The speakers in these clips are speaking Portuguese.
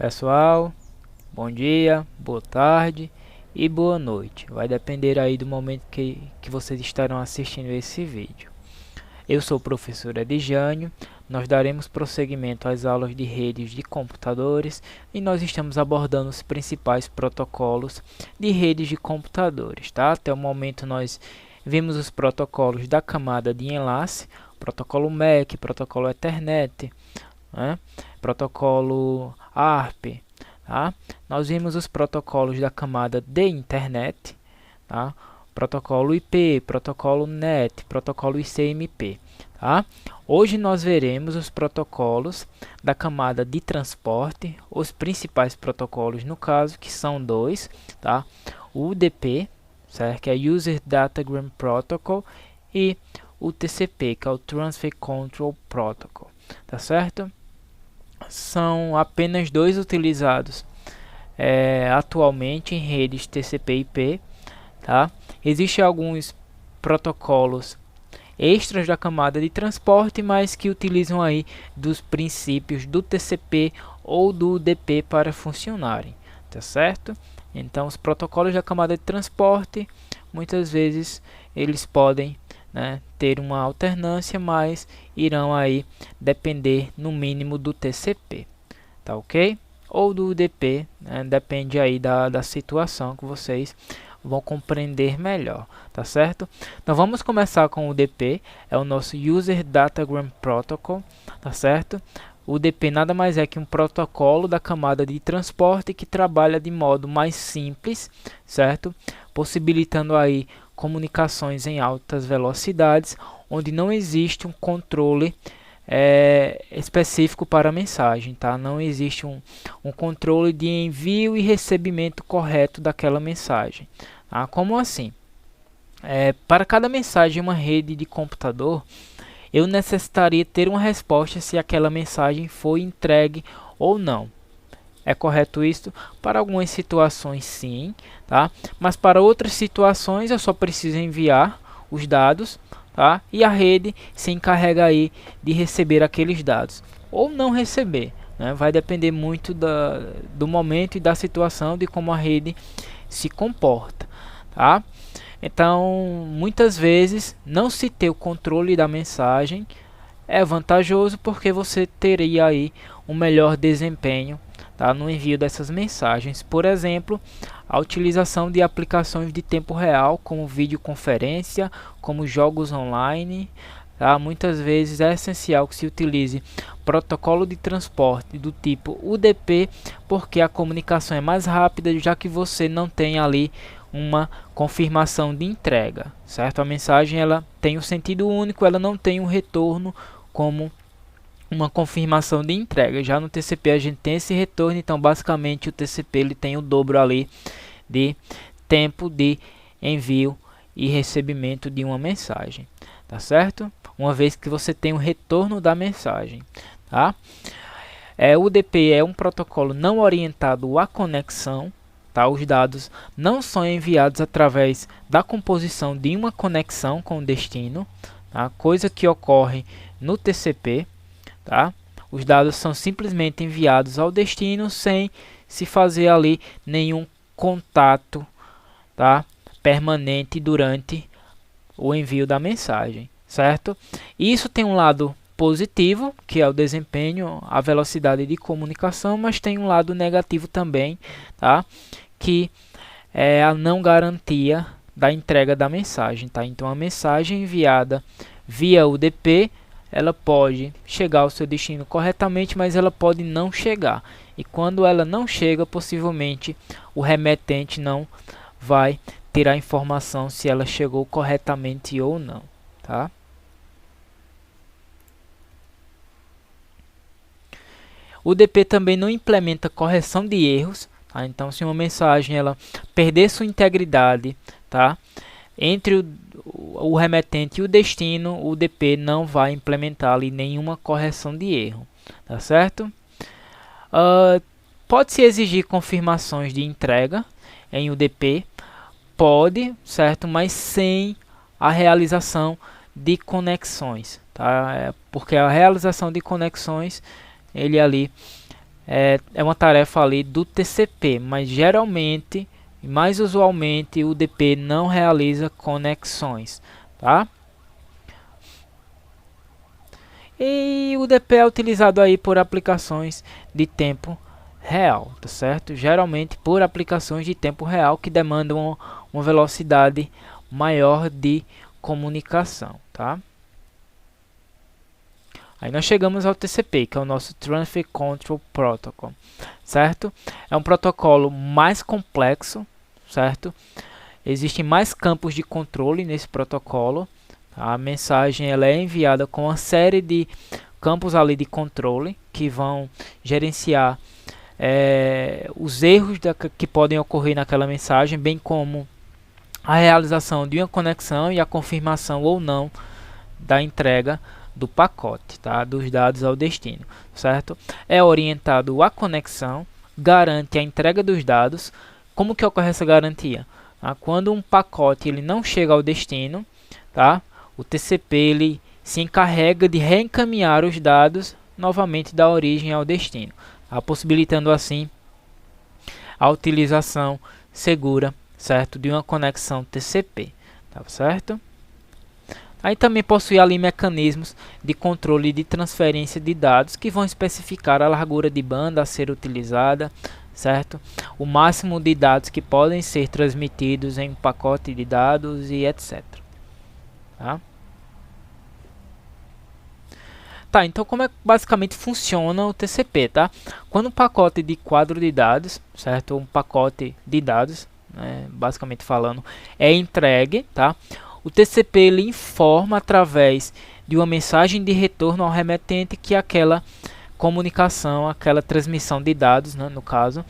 Pessoal, bom dia, boa tarde e boa noite. Vai depender aí do momento que vocês estarão assistindo esse vídeo. Eu sou o professor Edjânio. Nós daremos prosseguimento às aulas de redes de computadores e nós estamos abordando os principais protocolos de redes de computadores, tá? Até o momento nós vimos os protocolos da camada de enlace, protocolo MAC, protocolo Ethernet, né? Protocolo ARP, tá? Nós vimos os protocolos da camada de internet, tá? Protocolo IP, protocolo NET, protocolo ICMP, tá? Hoje nós veremos os protocolos da camada de transporte, os principais protocolos no caso, que são dois, tá? O UDP, certo? Que é User Datagram Protocol, e o TCP, que é o Transfer Control Protocol, tá certo? São apenas dois utilizados atualmente em redes TCP/IP, tá? Existem alguns protocolos extras da camada de transporte, mas que utilizam aí dos princípios do TCP ou do UDP para funcionarem, tá certo? Então os protocolos da camada de transporte muitas vezes eles podem, né, ter uma alternância, mas irão aí depender no mínimo do TCP, tá ok? Ou do UDP, né, depende aí da situação que vocês vão compreender melhor, tá certo? Então vamos começar com o UDP, é o nosso User Datagram Protocol, tá certo? O UDP nada mais é que um protocolo da camada de transporte que trabalha de modo mais simples, certo? Possibilitando aí comunicações em altas velocidades, onde não existe um controle específico para a mensagem, tá? Não existe um controle de envio e recebimento correto daquela mensagem. Tá? Como assim? Para cada mensagem em uma rede de computador, eu necessitaria ter uma resposta se aquela mensagem foi entregue ou não. É correto isso? Para algumas situações sim, tá? Mas para outras situações eu só preciso enviar os dados, tá? E a rede se encarrega aí de receber aqueles dados ou não receber, né? Vai depender muito do momento e da situação, de como a rede se comporta, tá? Então, muitas vezes não se ter o controle da mensagem é vantajoso, porque você teria aí um melhor desempenho, tá, no envio dessas mensagens. Por exemplo, a utilização de aplicações de tempo real, como videoconferência, como jogos online, tá? Muitas vezes é essencial que se utilize protocolo de transporte do tipo UDP, porque a comunicação é mais rápida, já que você não tem ali uma confirmação de entrega, certo? A mensagem ela tem um sentido único, ela não tem um retorno como uma confirmação de entrega. Já no TCP a gente tem esse retorno, então basicamente o TCP ele tem o dobro ali de tempo de envio e recebimento de uma mensagem, tá certo? Uma vez que você tem o retorno da mensagem, tá? O UDP é um protocolo não orientado à conexão, tá? Os dados não são enviados através da composição de uma conexão com o destino, tá? Coisa que ocorre no TCP, tá? Os dados são simplesmente enviados ao destino sem se fazer ali nenhum contato, tá, permanente durante o envio da mensagem, certo? Isso tem um lado positivo, que é o desempenho, a velocidade de comunicação, mas tem um lado negativo também, tá? Que é a não garantia da entrega da mensagem, tá? Então a mensagem enviada via UDP, ela pode chegar ao seu destino corretamente, mas ela pode não chegar. E quando ela não chega, possivelmente o remetente não vai ter a informação se ela chegou corretamente ou não, tá? O UDP também não implementa correção de erros, tá? Então, se uma mensagem ela perder sua integridade, tá, entre o remetente e o destino, o UDP não vai implementar ali nenhuma correção de erro, tá certo? Pode-se exigir confirmações de entrega em UDP, pode, certo? Mas sem a realização de conexões, tá? Porque a realização de conexões, ele ali é uma tarefa ali do TCP, mas geralmente, mais usualmente, o DP não realiza conexões, tá? E o DP é utilizado aí por aplicações de tempo real, tá certo? Geralmente por aplicações de tempo real que demandam uma velocidade maior de comunicação, tá? Aí nós chegamos ao TCP, que é o nosso Traffic Control Protocol, certo? É um protocolo mais complexo, certo? Existem mais campos de controle nesse protocolo. A mensagem ela é enviada com uma série de campos ali de controle que vão gerenciar os erros que podem ocorrer naquela mensagem, bem como a realização de uma conexão e a confirmação ou não da entrega do pacote, tá? Dos dados ao destino, certo? É orientado à conexão, garante a entrega dos dados. Como que ocorre essa garantia? Quando um pacote ele não chega ao destino, tá? O TCP ele se encarrega de reencaminhar os dados novamente da origem ao destino, tá? Possibilitando assim a utilização segura, certo, de uma conexão TCP, tá certo? Aí também possui ali mecanismos de controle de transferência de dados que vão especificar a largura de banda a ser utilizada, certo? O máximo de dados que podem ser transmitidos em um pacote de dados e etc. Tá, então como é que basicamente funciona o TCP, tá? Quando um pacote de quadro de dados, certo? Um pacote de dados, basicamente falando, é entregue, tá? O TCP ele informa através de uma mensagem de retorno ao remetente que aquela comunicação, aquela transmissão de dados, né, no caso,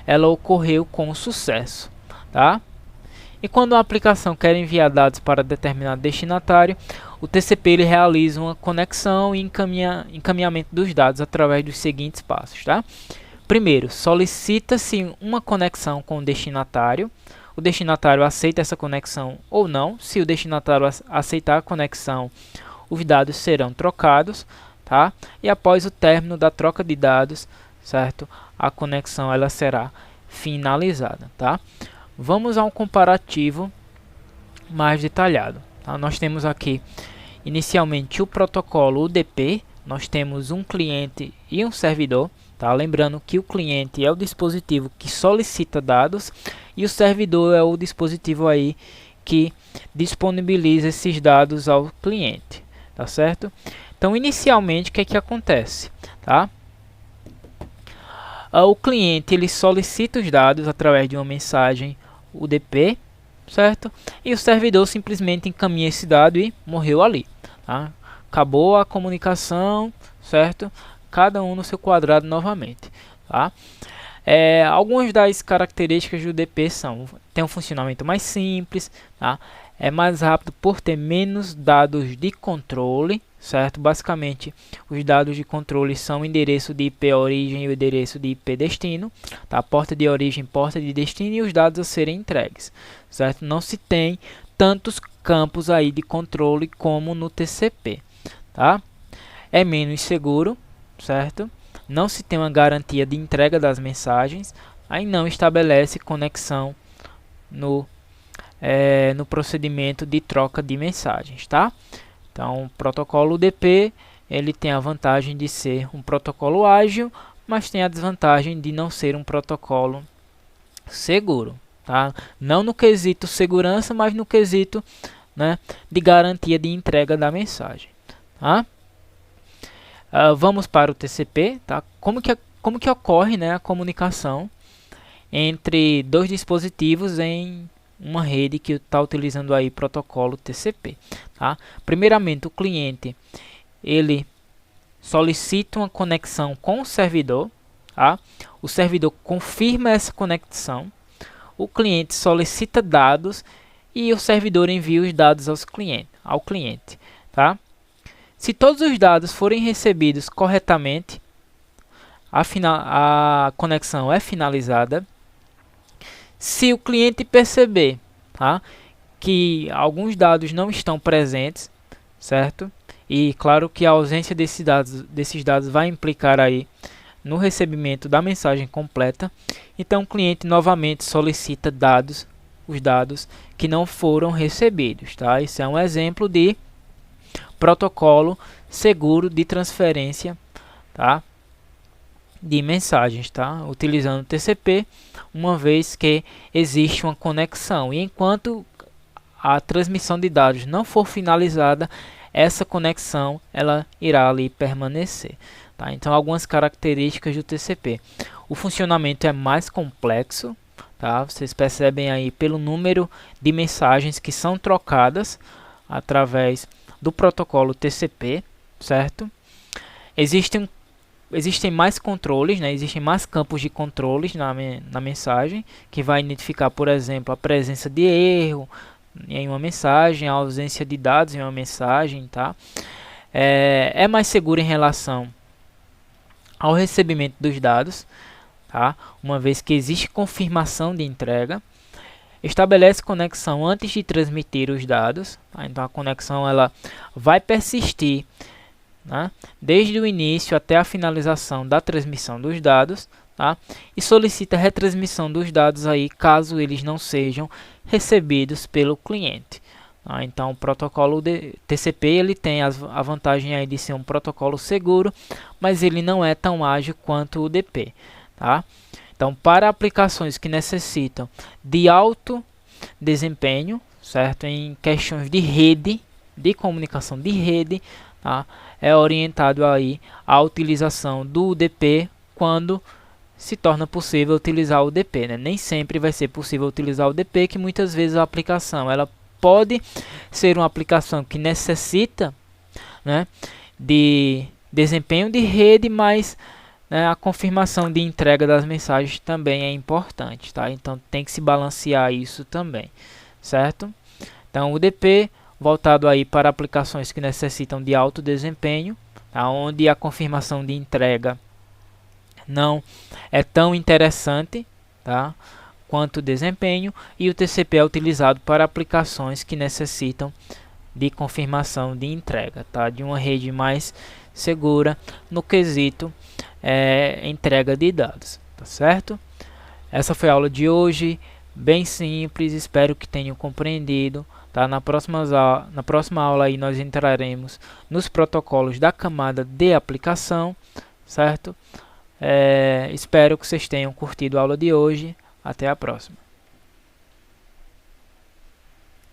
ela ocorreu com sucesso, tá? E quando a aplicação quer enviar dados para determinado destinatário, o TCP ele realiza uma conexão e encaminhamento dos dados através dos seguintes passos, tá? Primeiro, solicita-se uma conexão com o destinatário. O destinatário aceita essa conexão ou não. Se o destinatário aceitar a conexão, os dados serão trocados, tá? E após o término da troca de dados, certo? A conexão ela será finalizada, tá? Vamos a um comparativo mais detalhado, tá? Nós temos aqui inicialmente o protocolo UDP. Nós temos um cliente e um servidor, tá? Lembrando que o cliente é o dispositivo que solicita dados e o servidor é o dispositivo aí que disponibiliza esses dados ao cliente, tá certo? Então inicialmente o que é que acontece, tá? O cliente ele solicita os dados através de uma mensagem UDP, certo? E o servidor simplesmente encaminha esse dado e morreu ali, tá? Acabou a comunicação, certo? Cada um no seu quadrado novamente, tá? Algumas das características do UDP tem um funcionamento mais simples, tá? É mais rápido por ter menos dados de controle, certo? Basicamente, os dados de controle são o endereço de IP origem e o endereço de IP destino, tá? Porta de origem, porta de destino e os dados a serem entregues, certo? Não se tem tantos campos aí de controle como no TCP, tá? É menos seguro, certo? Não se tem uma garantia de entrega das mensagens, aí não estabelece conexão no procedimento de troca de mensagens, tá? Então, o protocolo UDP ele tem a vantagem de ser um protocolo ágil, mas tem a desvantagem de não ser um protocolo seguro, tá? Não no quesito segurança, mas no quesito, né, de garantia de entrega da mensagem, tá? Vamos para o TCP, tá? Como que ocorre, né, a comunicação entre dois dispositivos em uma rede que está utilizando aí protocolo TCP, tá? Primeiramente, o cliente ele solicita uma conexão com o servidor, tá? O servidor confirma essa conexão, o cliente solicita dados e o servidor envia os dados ao cliente, tá? Se todos os dados forem recebidos corretamente, a conexão é finalizada. Se o cliente perceber, tá, que alguns dados não estão presentes, certo? E claro que a ausência desses dados vai implicar aí no recebimento da mensagem completa, então o cliente novamente solicita os dados que não foram recebidos, tá? Isso é um exemplo de protocolo seguro de transferência, tá? De mensagens, tá? Utilizando o TCP, uma vez que existe uma conexão, e enquanto a transmissão de dados não for finalizada, essa conexão ela irá ali permanecer, tá? Então, algumas características do TCP: o funcionamento é mais complexo, tá? Vocês percebem aí pelo número de mensagens que são trocadas através do protocolo TCP, certo? Existem mais controles, né? Existem mais campos de controles na mensagem, que vai identificar, por exemplo, a presença de erro em uma mensagem, a ausência de dados em uma mensagem, tá? É mais seguro em relação ao recebimento dos dados, tá? Uma vez que existe confirmação de entrega. Estabelece conexão antes de transmitir os dados, tá? Então a conexão ela vai persistir, né, desde o início até a finalização da transmissão dos dados, tá? E solicita a retransmissão dos dados aí caso eles não sejam recebidos pelo cliente, tá? Então o protocolo de TCP ele tem a vantagem aí de ser um protocolo seguro, mas ele não é tão ágil quanto o DP, tá? Então, para aplicações que necessitam de alto desempenho, certo? Em questões de rede, de comunicação de rede, tá? É orientado aí a utilização do UDP quando se torna possível utilizar o UDP, né? Nem sempre vai ser possível utilizar o UDP, que muitas vezes a aplicação ela pode ser uma aplicação que necessita, né, de desempenho de rede, mas a confirmação de entrega das mensagens também é importante, tá? Então tem que se balancear isso também, certo? Então o UDP voltado aí para aplicações que necessitam de alto desempenho, tá? Onde a confirmação de entrega não é tão interessante, tá, quanto o desempenho, e o TCP é utilizado para aplicações que necessitam de confirmação de entrega, tá? De uma rede mais segura no quesito entrega de dados, tá certo? Essa foi a aula de hoje, bem simples, espero que tenham compreendido, tá? Na próxima aula aí nós entraremos nos protocolos da camada de aplicação, certo? Espero que vocês tenham curtido a aula de hoje, até a próxima.